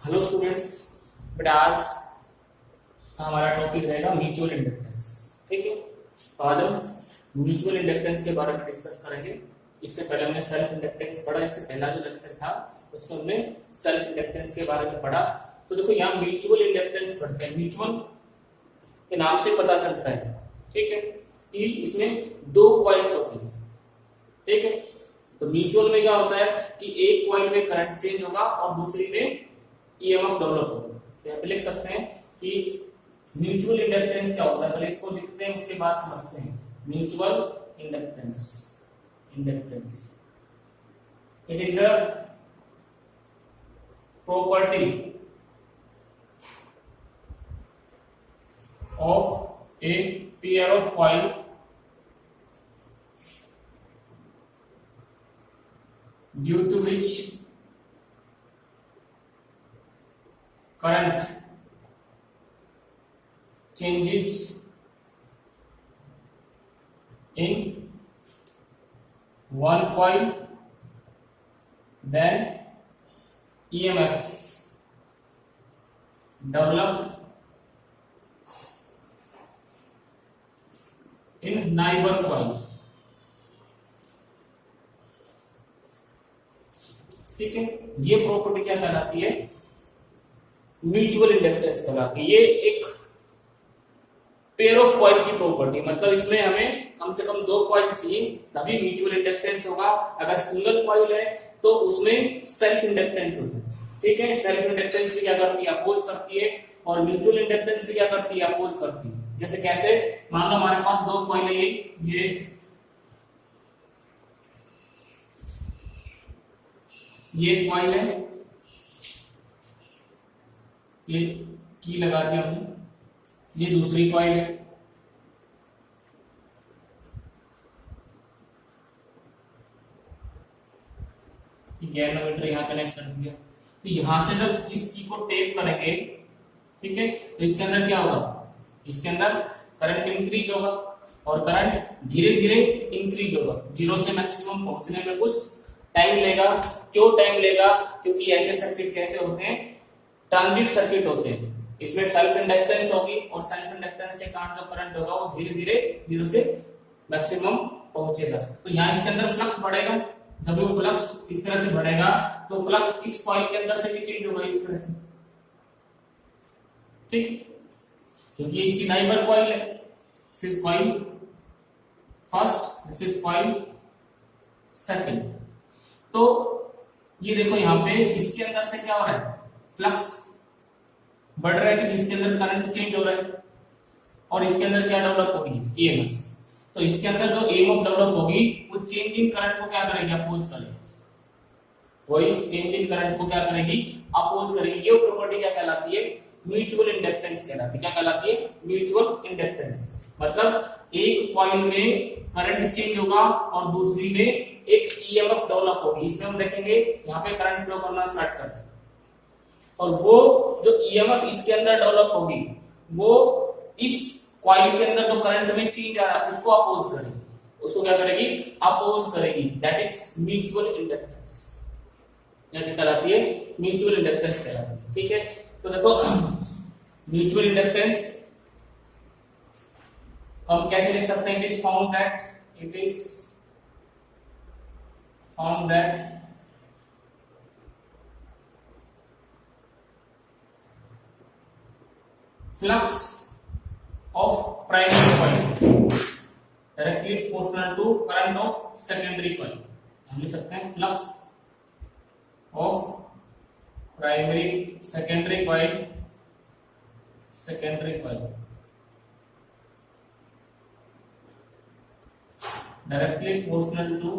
Hello students, बेटा आज हमारा टॉपिक रहेगा म्यूचुअल इंडक्टेंस। ठीक है, तो आज हम म्यूचुअल इंडक्टेंस के बारे में डिस्कस करेंगे। इससे पहले हमने सेल्फ इंडक्टेंस पढ़ा, इससे पहला जो लेक्चर था उसमें हमने सेल्फ इंडक्टेंस के बारे में पढ़ा। तो देखो यहाँ म्यूचुअल इंडक्टेंस पढ़ते हैं। म्यूचुअल के नाम से पता चलता है, ठीक है, कि इसमें दो कॉइल्स होती है। ठीक है, तो म्यूचुअल में क्या होता है कि एक कॉइल में करंट चेंज होगा और दूसरी में ईएमएफ डेवलप होगा। तो यहाँ पे लिख सकते हैं कि म्यूचुअल इंडक्टेंस क्या होता है, पहले इसको लिखते हैं उसके बाद समझते हैं। Mutual inductance it is the property of a pair of coil due to which current changes in one coil, then EMF developed in neighbor coil। ठीक है, ये प्रॉपर्टी क्या कहलाती है? म्यूचुअल इंडक्टेंस कहलाती है। ये एक पेयर ऑफ कॉइल की प्रॉपर्टी, मतलब इसमें हमें कम से कम दो कॉइल चाहिए तभी म्यूचुअल इंडक्टेंस होगा। अगर सिंगल कॉइल है तो उसमें सेल्फ इंडक्टेंस होता है। ठीक है, सेल्फ इंडक्टेंस भी क्या करती है? अपोज करती है। और म्यूचुअल इंडक्टेंस भी क्या करती है? अपोज करती है। जैसे कैसे? मान लो हमारे पास दो कॉइल है, ये कॉइल है, ये की लगा दिया हमने। ये दूसरी कॉइल है, गैल्वेनोमीटर यहाँ कनेक्ट कर दिया। तो यहां से जब इस की को टेप करेंगे, ठीक है, तो इसके अंदर क्या होगा? इसके अंदर करंट इंक्रीज होगा और करंट धीरे धीरे इंक्रीज होगा। जीरो से मैक्सिमम पहुंचने में कुछ टाइम लेगा। क्यों टाइम लेगा? क्योंकि ऐसे सर्किट कैसे होते हैं? ट्रांजिट सर्किट होते हैं। इसमें सेल्फ इंडक्टेंस होगी और सेल्फ इंडक्टेंस के कारण जो करंट होगा वो धीरे धीरे जीरो से मैक्सिमम पहुंचेगा। तो यहाँ इसके अंदर फ्लक्स बढ़ेगा। जब वो फ्लक्स इस तरह से बढ़ेगा तो फ्लक्स इस कॉइल के अंदर से भी चेंज होगा इस तरह से। ठीक, क्योंकि इसकी नाइबर कॉइल है। This is coil first, this is coil second. तो ये देखो यहाँ पे इसके अंदर से क्या हो रहा है? फ्लक्स बढ़ रहा है क्योंकि इसके अंदर करंट चेंज हो रहा है। और इसके अंदर क्या डेवलप होगी? ईएमएफ। तो इसके अंदर जो ईएमएफ डेवलप होगी वो चेंज इन करंट को क्या करेगी? अपोज करेगी। वो इस चेंज इन करंट को क्या करेगी? अपोज करेगी। ये प्रॉपर्टी क्या कहलाती है? म्यूचुअल इंडक्टेंस कहलाती है। क्या कहलाती है? Mutual inductance. मतलब एक कॉइल में करंट चेंज होगा और दूसरी में एक ईएमएफ डेवलप होगी। इसमें हम देखेंगे यहाँ पे करंट फ्लो करना स्टार्ट करता है और वो जो ईएमएफ इसके अंदर डेवलप होगी वो इस कॉइल के अंदर जो करंट में चेंज आ रहा है उसको अपोज करेगी। उसको क्या करेगी? अपोज करेगी। That is mutual inductance. क्या कहलाती है? म्यूचुअल इंडक्टेंस कहलाती है। ठीक है, तो देखो म्यूचुअल इंडक्टेंस हम कैसे लिख सकते हैं? It is found that flux of primary coil directly proportional to current of secondary coil। हम लिख सकते हैं flux of primary secondary coil directly proportional to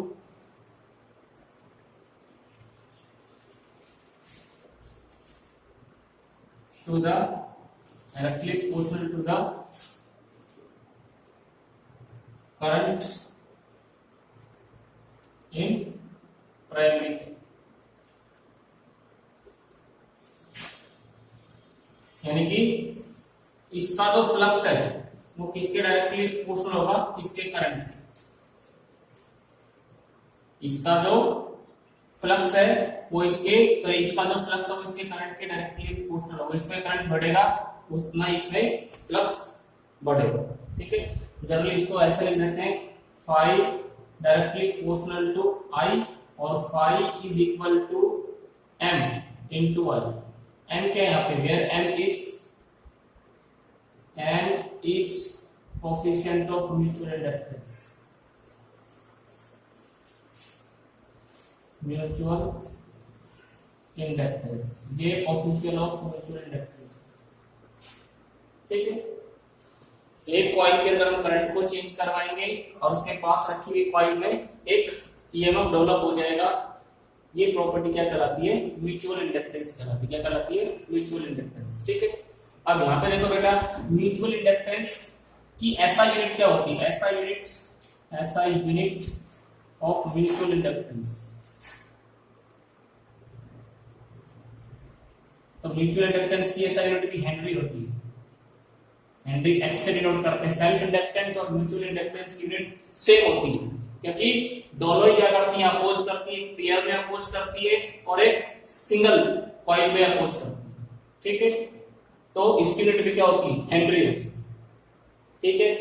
the directly proportional to the current in primary। यानी कि इसका जो flux है वो किसके डायरेक्टली प्रोपोर्शनल होगा? इसके करंट। इसका जो फ्लक्स है वो इसके, तो इसका जो फ्लक्स है वो इसके करंट के डायरेक्टली प्रोपोर्शनल होगा। इसमें करंट बढ़ेगा उतना इसमें फ्लक्स बढ़ेगा। ठीक है, जनरली इसको ऐसे लिख देते हैं, phi directly proportional to I और phi is equal to M into I. M क्या है यहाँ पे, where M is coefficient of mutual inductance, mutual inductance, ये कोएफिशिएंट ऑफ म्यूचुअल इंडक्टेंस। ठीक है, एक कॉइल के अंदर हम करंट को चेंज करवाएंगे और उसके पास रखी हुई कॉइल में एक ईएमएफ डेवलप हो जाएगा। ये प्रॉपर्टी क्या कहलाती है, म्यूचुअल इंडक्टेंस कहलाती है। क्या कहलाती है, म्यूचुअल इंडक्टेंस। ठीक है, अब यहाँ पे देखो बेटा, म्यूचुअल इंडक्टेंस की ऐसा यूनिट क्या होती है, ऐसा यूनिट ऑफ म्यूचुअल इंडक्टेंस। तो म्यूचुअल इंडक्टेंस की ऐसा यूनिट भी हेनरी होती है। हेनरी एच से डिनोट करते हैं। सेल्फ इंडक्टेंस और म्यूचुअल इंडक्टेंस की यूनिट सेम होती है, क्योंकि दोनों ही क्या करती है, अपोज करती है। एक पेयर में अपोज करती है और एक सिंगल कॉइल में अपोज करती है। ठीक है, तो इसकी यूनिट भी क्या होती है, हेनरी होती है। ठीक है,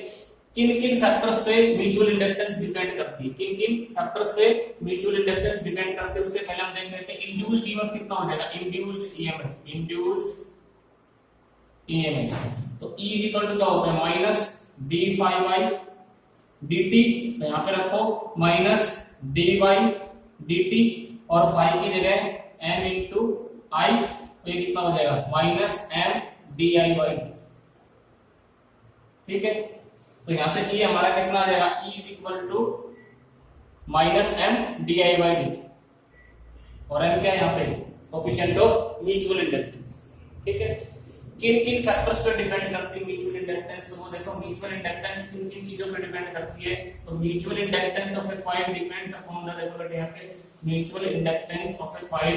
किन किन फैक्टर्स पे म्यूचुअल इंडक्टेंस डिपेंड करती है, किन किन फैक्टर्स पे म्यूचुअल इंडक्टेंस डिपेंड करते हैं, उससे पहले हम देख लेते हैं इंड्यूस्ड ईएमएफ कितना हो जाएगा। इंड्यूस्ड ईएमएफ तो E इज इक्वल टू क्या होता है, minus d phi by dt, तो यहां पे रखो माइनस डी बाई dt और फाई की जगह m इंटू आई, तो ये कितना हो जाएगा, minus m d I by D. ठीक है, तो यहां से E हमारा कितना आ जाएगा, E is equal to minus m d I by d और m क्या है यहाँ पे, कोएफिशिएंट ऑफ म्यूचुअल इंडक्टेंस। ठीक है, किन किन फैक्टर्स पर डिपेंड करती है म्यूचुअल इंडक्टेंस, तो वो देखो म्यूचुअल इंडक्टेंस किन किन चीजों पर डिपेंड करती है। तो mutual inductance of A coil depends upon the, देखो यहाँ पे mutual inductance of A coil,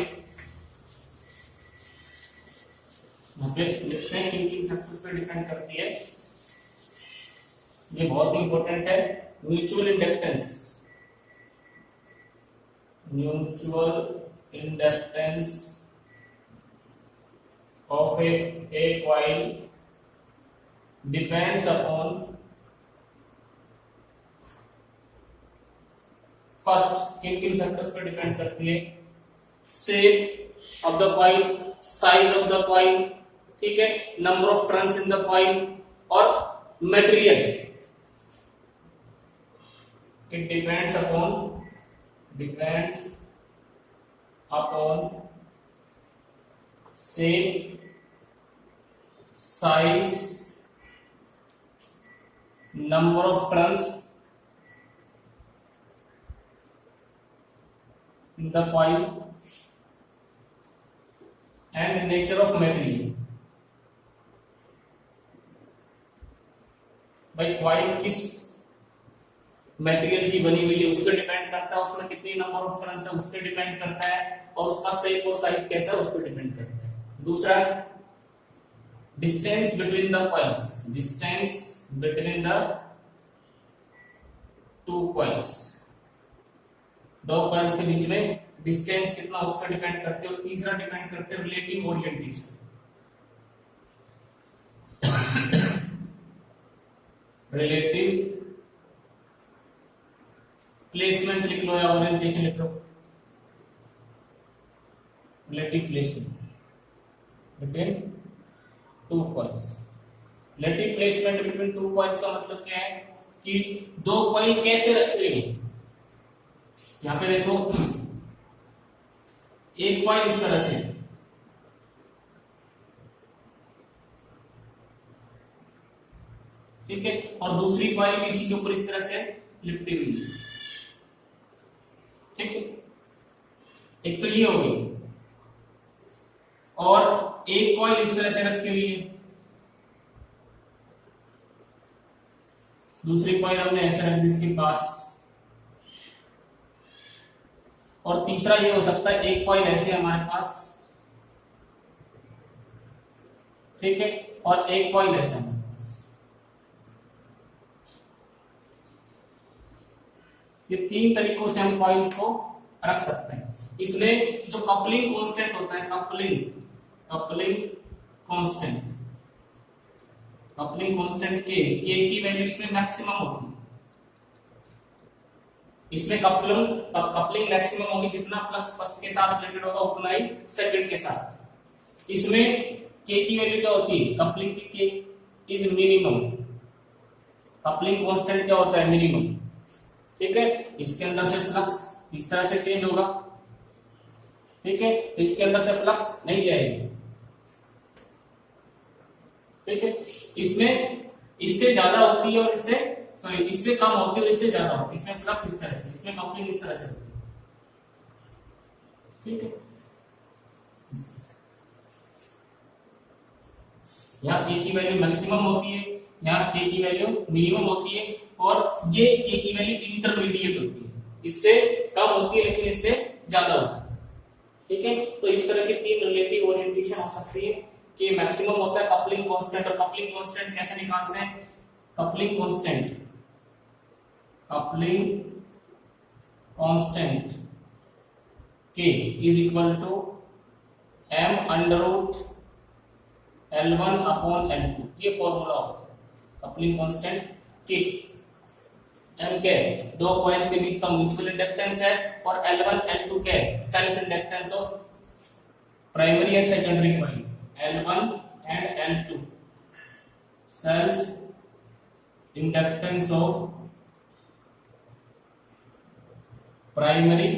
यहाँ पे लिखते हैं किन किन फैक्टर्स पर डिपेंड करती है। ये बहुत इंपॉर्टेंट है, mutual inductance, mutual inductance of a coil depends upon, first किन किन फैक्टर्स पर डिपेंड करती है, shape of the coil, size of the coil, ठीक है, number of turns in the coil और material. It depends upon shape, size, number of turns in the coil and nature of material। भाई coil किस material की बनी हुई है उस पर डिपेंड करता है, उसमें कितनी नंबर ऑफ टर्न्स है उस पर डिपेंड करता है, और उसका शेप और साइज कैसा है उस पर डिपेंड करता है। दूसरा, distance between the coils, distance between the two coils, दो कॉइल्स के बीच में डिस्टेंस कितना उस पर डिपेंड करते हैं। और तीसरा डिपेंड करते हैं रिलेटिव ओरिएंटेशन, रिलेटिव प्लेसमेंट लिख लो या ओरिएंटेशन लिख लो, relative placement between two coils. Relative placement between two coils का मतलब क्या है कि दो कॉइल कैसे रखे हुए हैं। यहां पे देखो एक कॉइल इस तरह से, ठीक है, और दूसरी कॉइल भी इसी के ऊपर इस तरह से लिपटी हुई है। ठीक है, एक तो ये हो गई, और एक कॉइल इस तरह से रखी हुई है, दूसरी कॉइल हमने ऐसे रख दी इसके पास, और तीसरा ये हो सकता है एक कॉइल ऐसे हमारे पास, ठीक है, और एक कॉइल ऐसे हमारे पास। ये तीन तरीकों से हम कॉइल्स को रख सकते हैं। इसमें जो कपलिंग कांस्टेंट होता है, कपलिंग कांस्टेंट के की वैल्यू इसमें मैक्सिमम होती है। इसमें कपलिंग मैक्सिमम होगी, जितना फ्लक्स फर्स्ट के साथ रिलेटेड होगा उतना ही सेकंड के साथ। इसमें के की वैल्यू क्या होती है, कपलिंग की के इज मिनिमम, कपलिंग कांस्टेंट क्या होता है, मिनिमम। ठीक है, इसके अंदर से फ्लक्स इस तरह से चेंज होगा, ठीक है, तो इसके अंदर से फ्लक्स नहीं जाएगी। ठीक है, इसमें इससे ज्यादा होती है और इससे कम होती है और इससे ज्यादा होती है। इसमें फ्लक्स इस तरह से, इसमें कपलिंग इस तरह से होती है। ठीक है, यहाँ के की वैल्यू मैक्सिमम होती है, यहाँ के की वैल्यू मिनिमम होती है, और ये के की वैल्यू इंटरमीडिएट होती है, इससे कम होती है लेकिन इससे ज्यादा होती है। ठीक है, तो इस तरह की तीन रिलेटिव ओरिएंटेशन हो सकती है कि मैक्सिमम होता है कपलिंग कांस्टेंट, और कपलिंग कांस्टेंट कैसे निकालते हैं, coupling constant K is equal to m under root L1 upon L2, ये फॉर्मूला होता है कपलिंग कांस्टेंट K। M क्या है, दो कॉइल्स के बीच का म्यूचुअल इंडक्टेंस है, और L1 L2 क्या है, self inductance of primary and secondary coil. L1 and L2 self inductance of primary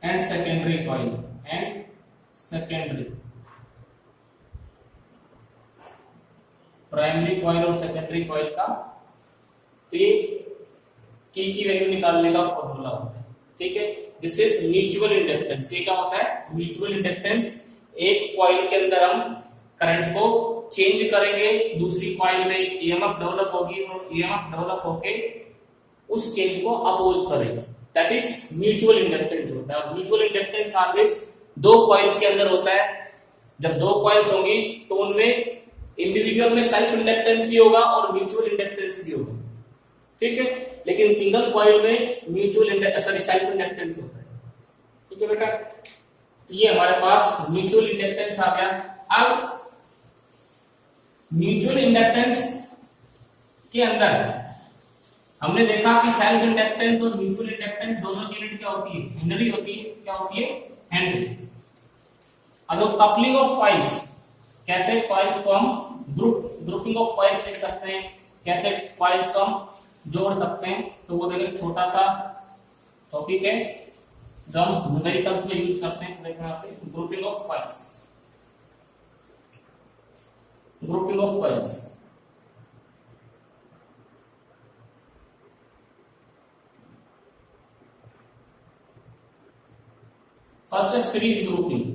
and secondary coil, and secondary primary coil और सेकेंडरी कॉइल का, तो ये की वैल्यू निकालने का फॉर्मूला होता है। ठीक है, दिस इज म्यूचुअल इंडक्टेंस। ये क्या होता है, म्यूचुअल इंडक्टेंस। एक कॉइल के अंदर हम करंट को चेंज करेंगे, दूसरी कॉइल में ईएमएफ डेवलप होगी, और ईएमएफ डेवलप होके उस चेंज को अपोज करेगा, दैट इज म्यूचुअल इंडक्टेंस होता है। म्यूचुअल इंडक्टेंस ऑलवेज दो कॉइल्स के अंदर होता है। जब दो कॉइल्स होंगी तो उनमें इंडिविजुअल में सेल्फ इंडक्टेंस भी होगा और म्यूचुअल इंडक्टेंस भी होगा। ठीक है, लेकिन सिंगल कॉइल में सेल्फ इंडक्टेंस होता है। ठीक है बेटा, ये हमारे पास म्यूचुअल इंडक्टेंस आ गया। अब म्यूचुअल इंडक्टेंस के अंदर हमने देखा कि सेल्फ इंडक्टेंस और म्यूचुअल इंडक्टेंस दोनों की यूनिट क्या होती है, हेनरी होती है। क्या होती है, हेनरी। अब कपलिंग ऑफ कॉइल्स, कैसे कॉइल्स को हम ग्रुपिंग ऑफ कॉइल्स लिख सकते हैं, कैसे कॉइल्स को हम जोड़ सकते हैं, तो वो देखिए छोटा सा टॉपिक है जो हम न्यूमेरिकल्स में यूज करते हैं। देखो यहाँ पे grouping of coils, grouping of coils. First है सीरीज ग्रुपिंग।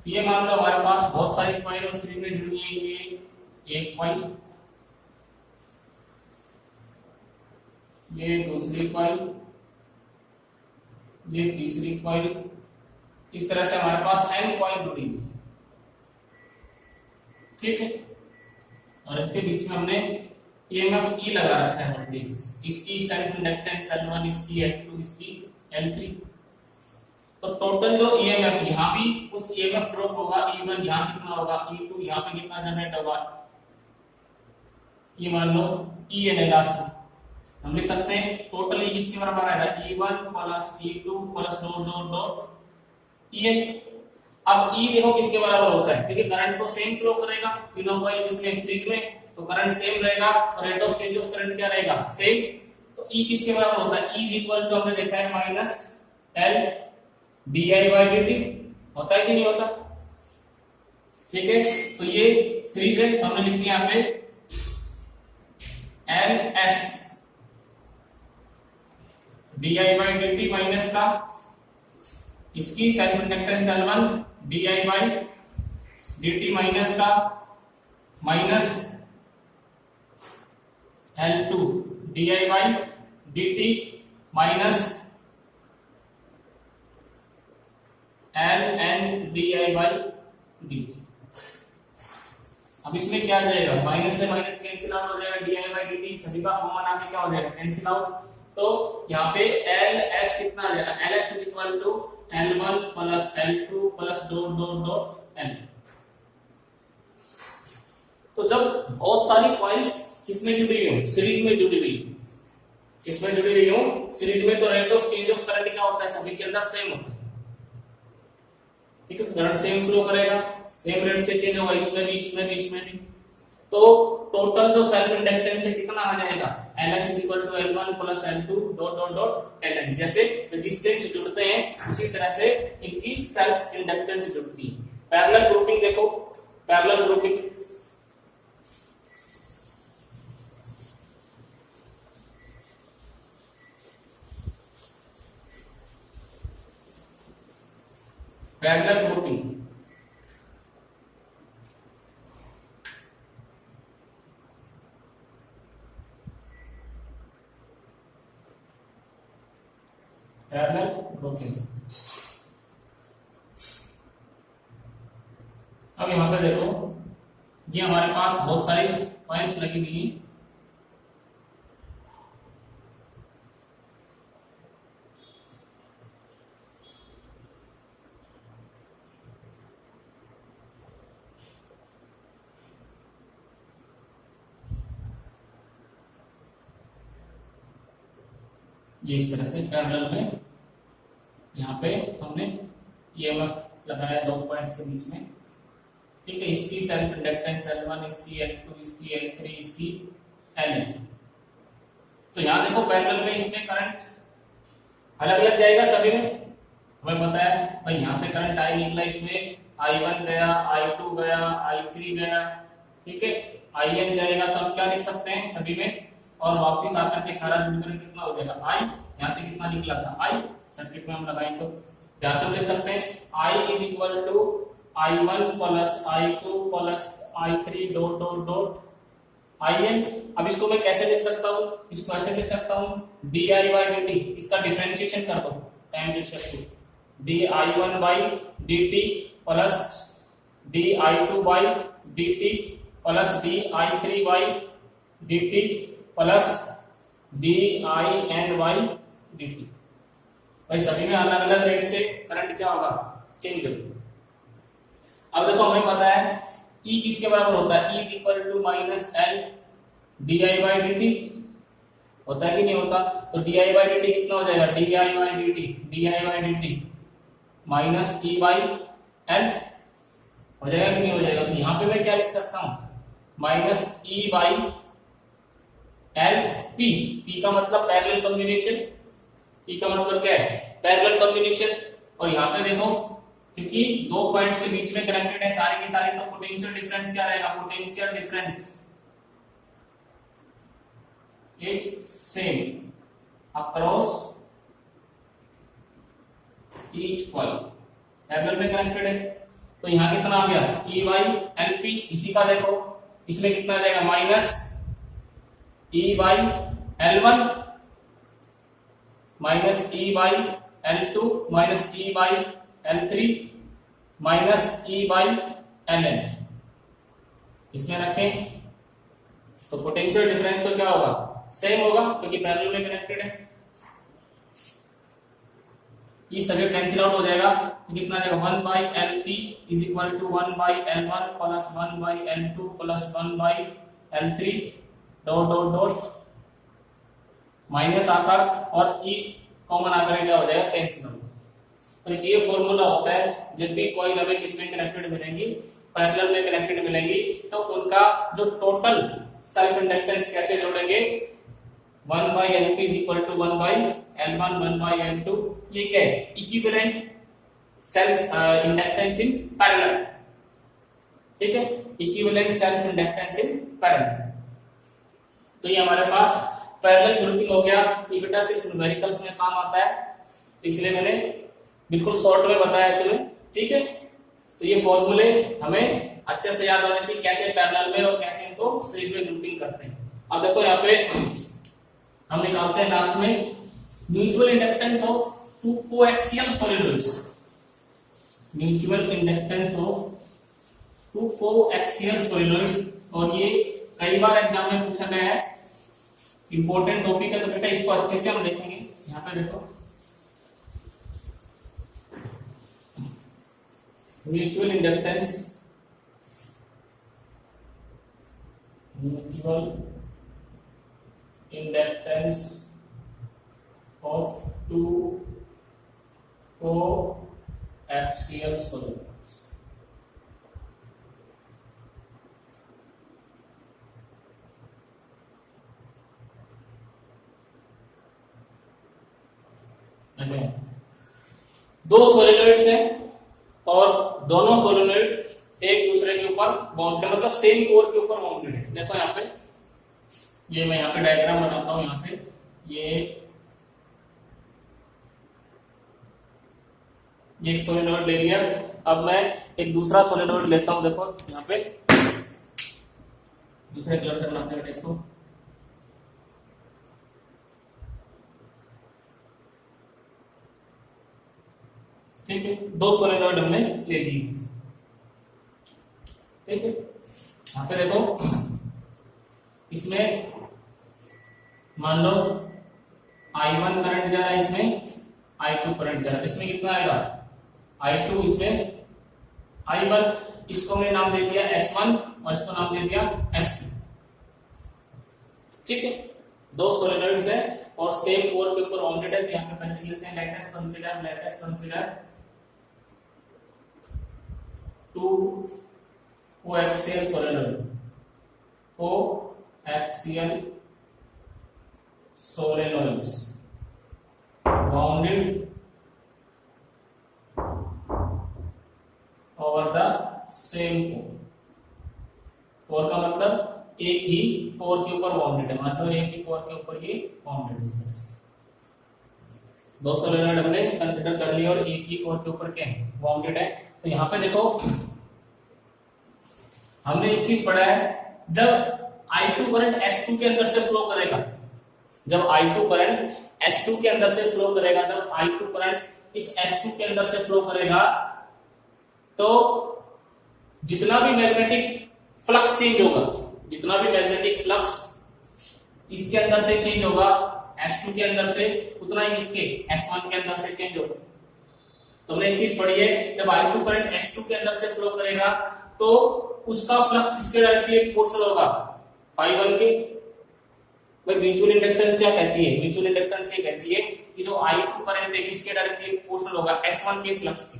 ये मान लो हमारे पास बहुत सारी कॉइल और सीरीज में जुड़ी है। ये एक कॉइल, ये दूसरी कॉइल, ये तीसरी कॉइल, इस तरह से हमारे पास n कॉइल जुड़ी हुई है। ठीक है, और इसके बीच में हमने ईएमएफ E लगा रखा है वोल्टेज, इसकी सेल्फ इंडक्टेंस L1, इसकी L2, इसकी L3। तो टोटल जो ईएमएफ, यहाँ भी कुछ ईएमएफ ड्रॉप होगा, E1 यहाँ कितना होगा, E2 यहाँ पे कितना जनरेट होगा, ये मान लो E है लास्ट में, हम लिख सकते हैं टोटल इसके बराबर आएगा E1 plus E2 plus dot dot dot En। अब E देखो किसके बराबर होता है, क्योंकि करंट तो सेम फ्लो करेगा तीनों कॉइल इसमें सीरीज में, तो करंट सेम रहेगा और rate of change of current क्या रहेगा, सेम। तो E किसके बराबर होता है, E इज इक्वल टू हमने देखा है माइनस L di/dt, होता है कि नहीं होता। ठीक है, तो ये सीरीज है, तो हमने लिख दिया यहाँ पे Ls di/dt माइनस का इसकी self inductance L1 di/dt minus का minus L2 di/dt minus Ln di/dt। अब इसमें क्या आ जाएगा, माइनस से माइनस कैंसिल आउट हो जाएगा, d I by d T सभी का कॉमन आके क्या हो जाएगा, कैंसिल आउट। तो यहाँ पे एल एस कितना आ जाएगा, L S is equal to L1 plus L2 plus dot dot dot L। तो जब बहुत सारी कॉइल्स किसमें जुड़ी हुई हो, सीरीज में जुड़ी हुई, किसमें जुड़ी हुई हो, सीरीज में, तो rate of change of current क्या होता है, सभी के अंदर सेम होता है। ठीक है, करंट सेम फ्लो करेगा, सेम रेट से चेंज होगा, इसमें भी इसमें भी इसमें भी। तो टोटल जो सेल्फ इंडक्टेंस है कितना आ जाएगा, Ls is equal to L1 plus L2 dot dot dot Ln। जैसे रेजिस्टेंस जुड़ते हैं उसी तरह से इनकी सेल्फ इंडक्टेंस जुड़ती है। पैरेलल ग्रुपिंग देखो, parallel grouping, parallel grouping, parallel grouping. अब यहां पे देखो, ये हमारे पास बहुत सारी कॉइल्स लगी हुई हैं, ये इस तरह से पैरेलल में, यहाँ पे हमने ईएमएफ लगाया दो पॉइंट्स के बीच में। ठीक है, इसकी सेल्फ इंडक्टेंस L1, इसकी L2, इसकी L3, इसकी Ln। तो यहाँ देखो पैरेलल में इसमें करंट अलग अलग जाएगा सभी में, हमें पता है भाई यहाँ से करंट आई निकला, इसमें I1 गया, I2 गया, I3 गया। ठीक है, IN जाएगा, तो हम क्या लिख सकते हैं सभी में, और वापस आकर के सारा जुड़कर कितना हो जाएगा, I, यहाँ से कितना निकला था I, सर्किट में हम लगाएं तो यहाँ से हम लिख सकते हैं I is equal to I1 plus I2 plus I3 dot dot dot IN। अब इसको मैं कैसे लिख सकता हूँ, इसको ऐसे लिख सकता हूँ di बाई dt, इसका डिफरेंशिएशन कर दो time respect di1 by dt plus di2 by dt plus di3 by dt plus din by dt। भाई सभी में अलग अलग रेट से करंट क्या होगा, चेंज होगा। अब देखो हमें पता है E किसके बराबर होता है, E is equal to minus L d I by d t, होता है कि नहीं होता, तो d I by d t कितना हो जाएगा, d I by d t, d I by d t minus E by L, हो जाएगा कि नहीं हो जाएगा। तो यहाँ पे मैं क्या लिख सकता हूँ, minus E by L P, P का मतलब पैरेलल कॉम्बिनेशन, पी का मतलब क्या है, पैरेलल कॉम्बिनेशन। और यहाँ पे देखो क्योंकि दो पॉइंट्स के बीच में कनेक्टेड है सारे के सारे, तो पोटेंशियल डिफरेंस क्या रहेगा, potential difference is same across each coil, parallel में कनेक्टेड है। तो यहाँ कितना आ गया, ई बाई एल पी, इसी का देखो इसमें कितना आ जाएगा, minus E by L1 minus E by L2 minus E by L3 minus E by Ln, इसमें रखें तो पोटेंशियल डिफरेंस तो क्या होगा, सेम होगा क्योंकि पैरेलल में कनेक्टेड है। ये सभी कैंसिल आउट हो जाएगा, तो कितना आ जाएगा, 1 by LP is equal to 1 by L1 plus 1 by L2 plus 1 by L3 dot dot dot minus आकर और ई कॉमन आकर क्या हो जाएगा, कैंसिल आउट। तो ये फॉर्मूला होता है जब भी कॉइल हमें किसमें कनेक्टेड मिलेंगी, पैरेलल में कनेक्टेड मिलेंगी, तो उनका जो टोटल सेल्फ इंडक्टेंस कैसे जोड़ेंगे, 1 by LP is equal to 1 by L1 1 by L2, ये क्या है, equivalent self inductance in parallel. ठीक है, equivalent self inductance in parallel. तो ये हमारे पास पैरेलल ग्रुपिंग हो गया। ये बेटा सिर्फ न्यूमेरिकल्स में काम आता है, इसलिए मैंने बिल्कुल शॉर्ट में बताया तुम्हें। ठीक है, तो ये फॉर्मूले हमें अच्छे से याद होने चाहिए, कैसे पैरेलल में और कैसे इनको सीरीज में ग्रुपिंग करते हैं। अब देखो यहाँ पे हम निकालते हैं लास्ट में mutual inductance of two coaxial solenoids, mutual inductance of two coaxial solenoids. और ये कई बार एग्जाम में पूछा गया है, इंपॉर्टेंट टॉपिक है, तो बेटा इसको अच्छे से हम देखेंगे। यहाँ पे देखो, mutual inductance, mutual inductance of two coaxial solenoids. दो सोलेनोइड्स हैं और दोनों सोलेनोइड एक दूसरे के ऊपर बाउंडेड, मतलब सेम कोर के ऊपर बाउंडेड है। देखो यहाँ पे, ये मैं यहाँ पे डायग्राम बनाता हूं। यहाँ से ये एक सोलेनोइड ले लिया। अब मैं एक दूसरा सोलेनोइड लेता हूं। देखो यहाँ पे दूसरे कलर से बनाते हैं इसको। ठीक है, दो सोलेनोइड हमने ले ली। ठीक है, यहाँ पे देखो, इसमें मान लो I1 करंट जा रहा है, इसमें I2 करंट जा रहा है। इसमें कितना आएगा? I2, इसमें I1। इसको हमने नाम दे दिया S1 और इसको नाम दे दिया S2। ठीक है, दो सोलेनोइड्स है और सेम कोर के ऊपर बाउंडेड है। तो यहाँ पे पहले लेते हैं, let us consider two coaxial solenoid, coaxial solenoids bounded over the same core का मतलब एक ही कोर के ऊपर बाउंडेड है। मान लो एक ही कोर के ऊपर ये बाउंडेड है। इस तरह से दो सोलेनोइड हमने कंसीडर कर लिया और एक ही कोर के ऊपर क्या है? बाउंडेड है। तो यहाँ पे देखो, हमने एक चीज पढ़ा है, जब I2 करंट S2 के अंदर से फ्लो करेगा, जब I2 करंट S2 के अंदर से फ्लो करेगा, जब I2 करंट इस S2 के अंदर से फ्लो करेगा, तो जितना भी मैग्नेटिक फ्लक्स चेंज होगा, जितना भी मैग्नेटिक फ्लक्स इसके अंदर से चेंज होगा S2 के अंदर से, उतना ही इसके S1 के अंदर से चेंज होगा। तो हमने एक चीज पढ़ी है, जब I2 करंट S2 के अंदर से फ्लो करेगा तो उसका फ्लक्स किसके डायरेक्टली प्रोपोर्शनल होगा? I1 के। भाई म्यूचुअल इंडक्टेंस क्या कहती है? म्यूचुअल इंडक्टेंस ये कहती है कि जो I2 करंट है किसके डायरेक्टली प्रोपोर्शनल होगा? S1 के फ्लक्स के।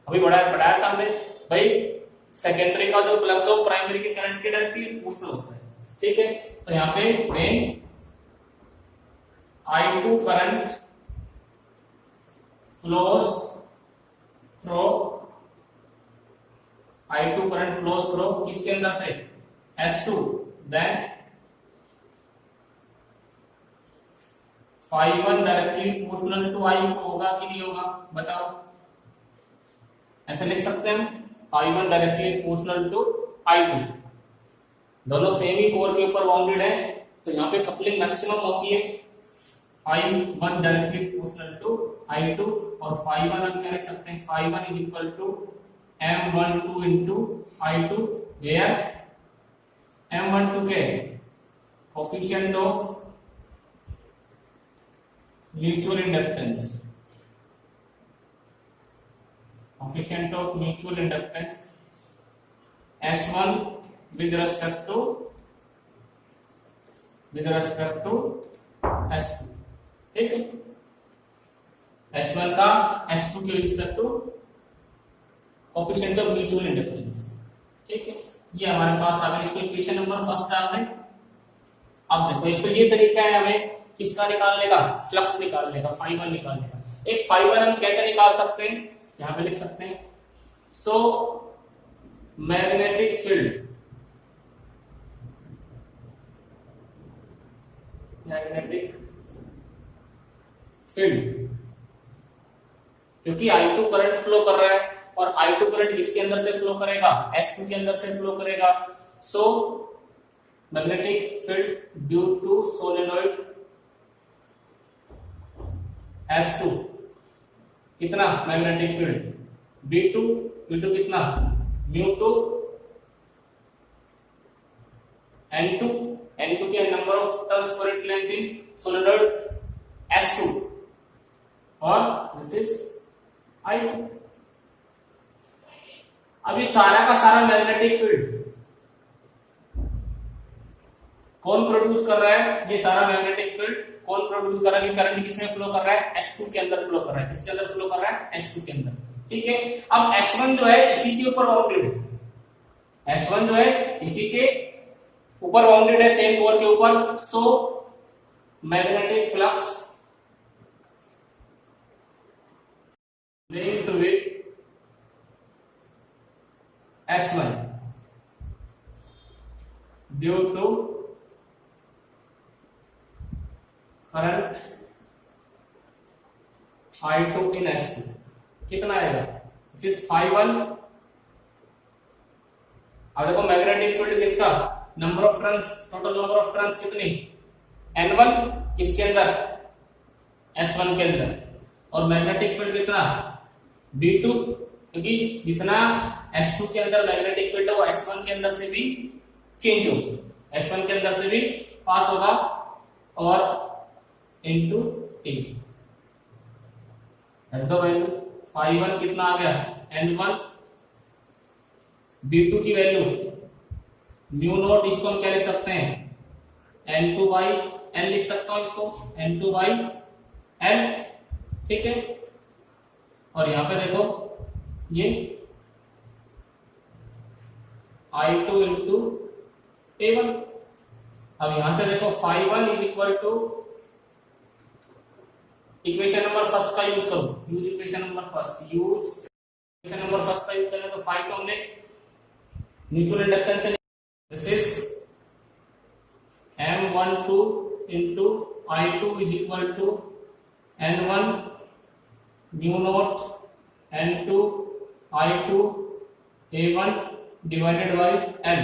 अभी पढ़ाया था हमने भाई, सेकेंडरी का जो फ्लक्स है प्राइमरी के करंट के डायरेक्टली प्रोपोर्शनल होता है। ठीक है, तो यहाँ पे मैं I2 current flows through, I2 current flows through किसके अंदर से? S2। Then Phi1 directly proportional to I2 होगा कि नहीं होगा? बताओ। ऐसे लिख सकते हैं Phi1 directly proportional to I2। दोनों सेम ही कोर के ऊपर बाउंडेड है, तो यहाँ पे कपलिंग मैक्सिमम होती है। Phi1 directly proportional to I2 और Phi1 हम क्या लिख सकते हैं? Phi1 is equal to M12 into I2, where M12 के coefficient of mutual inductance, coefficient of mutual inductance S1 with respect to S2। ठीक है, S1 का S2 के respect to coefficient of mutual inductance. ठीक है, ये हमारे पास आ गया। इसको इक्वेशन नंबर फर्स्ट डाल दें। अब देखो, एक तो ये तरीका है हमें किसका निकालने का? फ्लक्स निकालने का, Phi1 निकालने का। एक Phi1 हम कैसे निकाल सकते हैं? यहां पे लिख सकते हैं, सो मैग्नेटिक फील्ड, मैग्नेटिक फील्ड, क्योंकि I2 करंट फ्लो कर रहा है और I2 करंट किसके अंदर से फ्लो करेगा? S2 के अंदर से फ्लो करेगा। So magnetic field due to solenoid S2, कितना मैग्नेटिक फील्ड? B2 कितना? μ2 n2 n2 के number of turns per unit length in solenoid s2 और दिस इज I2। अभी सारा का सारा मैग्नेटिक फील्ड कौन प्रोड्यूस कर रहा है? ये सारा मैग्नेटिक फील्ड कौन प्रोड्यूस कर रहा है? करंट किसमें फ्लो कर रहा है? S2 के अंदर फ्लो कर रहा है। किसके अंदर फ्लो कर रहा है? S2 के अंदर। ठीक है, अब S1 जो है इसी के ऊपर बाउंडेड है। S1 जो है इसी के ऊपर बाउंडेड है, सेम कोर के ऊपर। So magnetic flux linked with S1 due to current I2 in S2 कितना आएगा? This is phi1। अब देखो मैग्नेटिक फील्ड किसका, number of turns, total number of turns कितनी? N1 किसके अंदर? S1 के अंदर। और मैग्नेटिक फील्ड कितना? B2, क्योंकि जितना S2 के अंदर मैग्नेटिक फील्ड है वो S1 के अंदर से भी चेंज होगा, S1 के अंदर से भी पास होगा। और इनटू T तो वैल्यू phi1 कितना आ गया? N1। B2 की वैल्यू म्यू नॉट, इसको हम क्या लिख सकते हैं? N2 by N लिख सकता हूं इसको, N2 by N। ठीक है, और यहां पे देखो ये I2 इंटू A1। अब यहां से देखो phi1 is equal to equation number first का यूज करो, use equation number first, use equation number first का यूज करें तो phi को हमने म्यूचुअल इंडक्टेंस से, this is M12 into I2 is equal to N1 mu not N2 I2 A1 divided by N।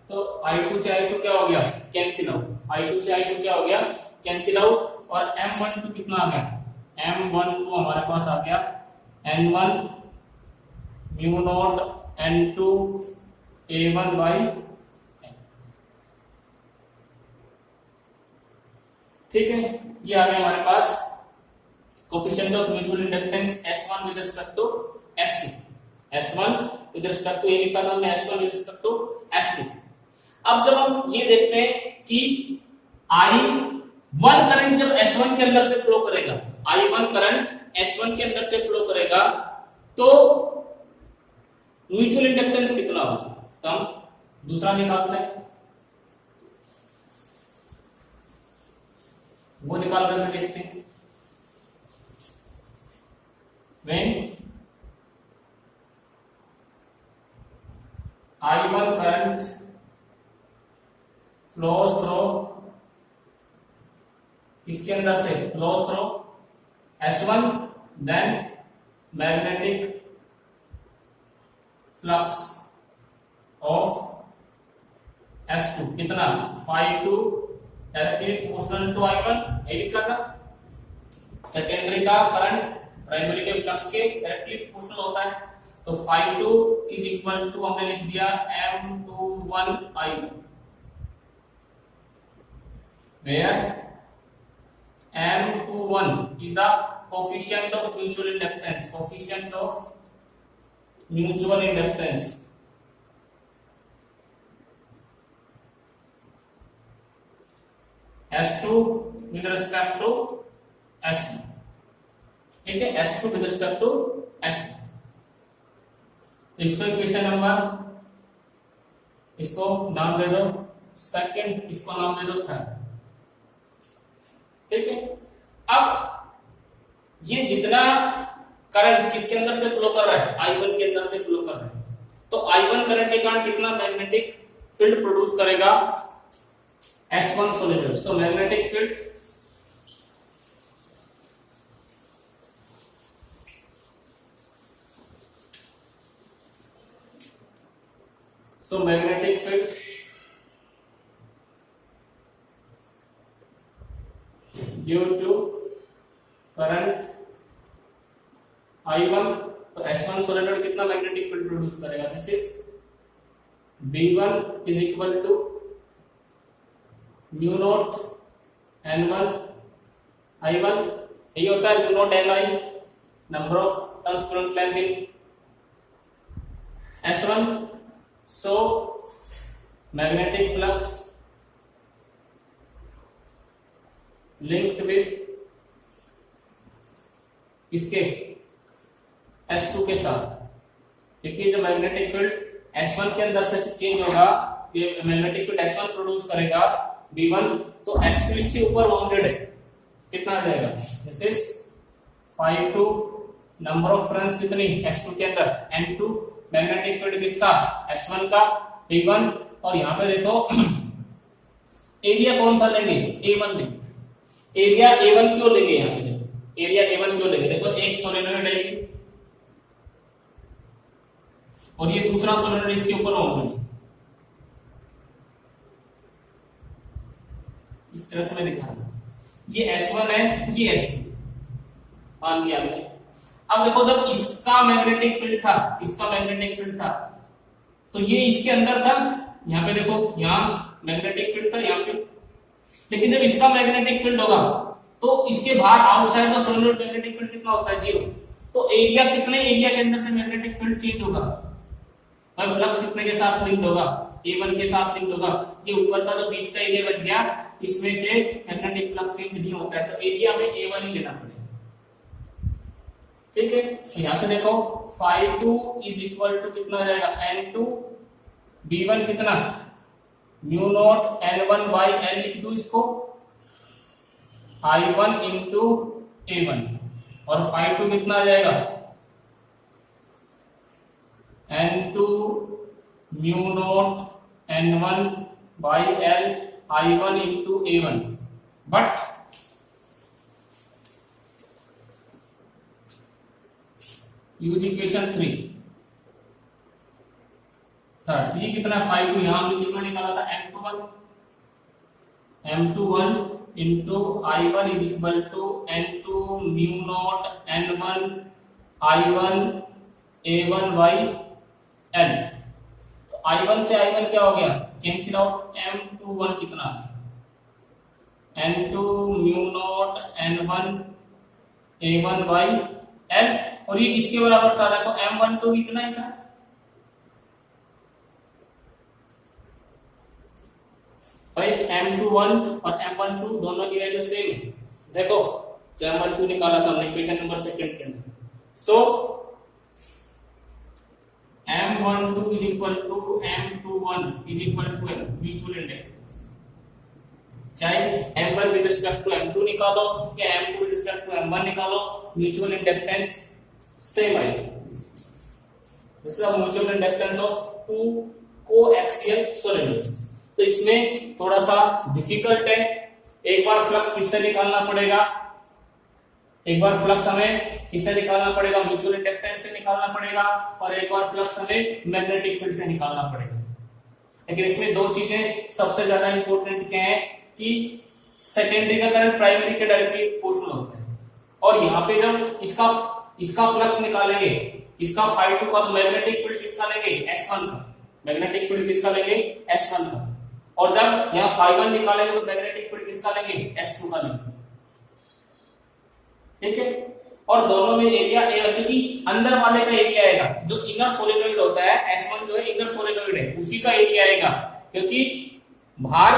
तो I2 से I2 क्या हो गया? Cancel out. I2 से I2 क्या हो गया? Cancel out. और M12 कितना आ गया? M12 हमारे पास आ गया N1 mu not N2 A1 bye N। ठीक है, ये आ गया हमारे पास coefficient of mutual inductance S1 with respect to S2। S1 with respect to, ये लिखा था हमने S1 with respect to S2। अब जब हम ये देखते हैं कि I1 करंट जब S1 के अंदर से फ्लो करेगा, I1 करंट S1 के अंदर से फ्लो करेगा तो म्यूचुअल इंडक्टेंस कितना होगा? तो हम दूसरा निकालते हैं, वो निकाल करके देखते हैं। When I1 current flows through, इसके अंदर से flows through S1, then magnetic flux of S2 कितना? phi2 directly proportional to I1, ये लिखा था। सेकेंडरी का करंट प्राइमरी के फ्लक्स के डायरेक्टली प्रोपोर्शनल होता है। तो phi2 इज इक्वल टू हमने लिख दिया M21 I1, where M21 is the coefficient of mutual inductance, coefficient of mutual inductance S2 with respect to S1। ठीक है, S2 with respect to S2। इसको इक्वेशन नंबर, इसको नाम दे दो सेकंड, इसको नाम दे दो थर्ड। ठीक है, अब ये जितना करंट किसके अंदर से फ्लो कर रहा है? I1 के अंदर से फ्लो कर रहा है। तो I1 करंट के कारण कितना मैग्नेटिक फील्ड प्रोड्यूस करेगा? S1 solenoid. So magnetic field magnetic field due to current I1, तो S1 सोलेनॉइड कितना मैग्नेटिक फील्ड प्रोड्यूस करेगा? This is B1 is equal to mu not N1 I1, यही होता है mu not Ni, number of turns per length in S1. So magnetic flux linked with इसके S2 के साथ. देखिए जब मैग्नेटिक फील्ड S1 के अंदर से चेंज होगा, ये मैग्नेटिक फील्ड S1 प्रोड्यूस करेगा B1, तो S2 इसके ऊपर बाउंडेड है. कितना आ जाएगा? This is 5 number of turns कितनी S2 के अंदर, N2 मैग्नेटिक फील्ड किसका? S1 का, B1. और यहां पे देखो एरिया कौन सा लेंगे? A1 लेंगे. एरिया A1 क्यों लेंगे? यहां पे देखो एरिया A1 क्यों लेंगे? देखो एक सोलेनोइड है और ये दूसरा सोलेनोइड इसके ऊपर माउंटेड है. इस तरह से मैं दिखा रहा हूं. ये S1 है, ये S2 मान लिया हमने. अब देखो जब इसका मैग्नेटिक फील्ड था, इसका मैग्नेटिक फील्ड था, तो ये इसके अंदर था. यहाँ पे देखो, यहाँ मैग्नेटिक फील्ड था यहाँ पे. लेकिन जब इसका मैग्नेटिक फील्ड होगा तो इसके बाहर आउटसाइड का सोलेनोइड मैग्नेटिक फील्ड कितना होता है? 0. तो एरिया कितने एरिया के अंदर से मैग्नेटिक फील्ड चेंज होगा और फ्लक्स कितने के साथ लिंक्ड होगा? A1 के साथ लिंक्ड होगा. ये ऊपर का जो बीच का एरिया बच गया, इसमें से मैग्नेटिक फ्लक्स चेंज नहीं होता है, तो एरिया में A1 ही लेना पड़ेगा. ठीक है, यहां से देखो 5 इज इक्वल टू कितना आ जाएगा? N2. B1 कितना? Mu not N1 by L लिख दू इसको, I1 इंटू A1. और 5 कितना आ जाएगा? N2 mu not N1 by L I1 into A1. But use equation 3 third. ये कितना? 5 यहां हमने कितना निकाला था? M21 into I1 is equal to N2 mu not N1 I1 A1 by L. तो I1 से I1 क्या हो गया? Cancel out. M21 कितना? N2 mu not N1 A1 by L. और ये किसके बराबर था? देखो M12 कितना ही था? भाई M21 और M12 दोनों की वैल्यू सेम है. देखो जो M12 निकाला था हमने इक्वेशन नंबर 2 के अंदर. So M12 is equal to M21 is equal to mutual inductance. चाहे M1 with respect to M2 निकालो या M2 with respect to M1 निकालो, म्यूचुअल इंडक्टेंस सेम आएगी. This is the mutual inductance of two coaxial solenoids. तो इसमें थोड़ा सा difficult है. एक बार फ्लक्स किससे निकालना पड़ेगा? एक बार फ्लक्स हमें किससे निकालना पड़ेगा? म्यूचुअल इंडक्टेंस से निकालना पड़ेगा. और एक बार फ्लक्स हमें मैग्नेटिक फील्ड से निकालना पड़ेगा. लेकिन इसमें दो चीजें सबसे ज्यादा इंपॉर्टेंट क्या है कि सेकेंडरी का करंट प्राइमरी के डायरेक्टली प्रोपोर्शनल होता है. और यहाँ पे जब इसका फ्लक्स निकालेंगे, इसका ∅2 का, तो मैग्नेटिक फील्ड किसका लेंगे? S1 का. मैग्नेटिक फील्ड किसका लेंगे? S1 का. और जब यहाँ ∅1 निकालेंगे तो मैग्नेटिक फील्ड किसका लेंगे? S2 का लेंगे. ठीक है. और दोनों में एरिया क्योंकि अंदर वाले का एरिया आएगा, जो इनर सोलेनोइड होता है S1 जो है इनर सोलेनोइड है, उसी का एरिया आएगा. क्योंकि बाहर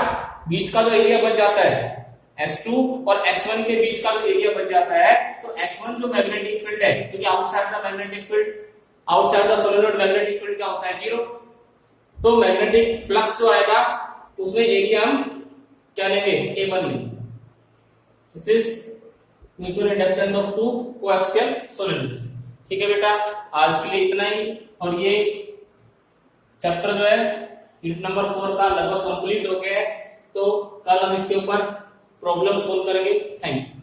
बीच का जो एरिया बच जाता है S2 और S1 के बीच का जो एरिया बच जाता है, तो S1 जो मैग्नेटिक फील्ड है, क्योंकि outside the magnetic field, outside the solenoid magnetic field क्या होता है? 0. तो मैग्नेटिक फ्लक्स जो आएगा उसमें एरिया हम क्या लेंगे? A1 लेंगे. This is mutual inductance of two coaxial solenoid. ठीक है बेटा, आज के लिए इतना ही. और ये चैप्टर जो है यूनिट नंबर 4 का लगभग कंप्लीट हो गया है. तो कल हम इसके ऊपर प्रॉब्लम सोल्व करेंगे. Thank you.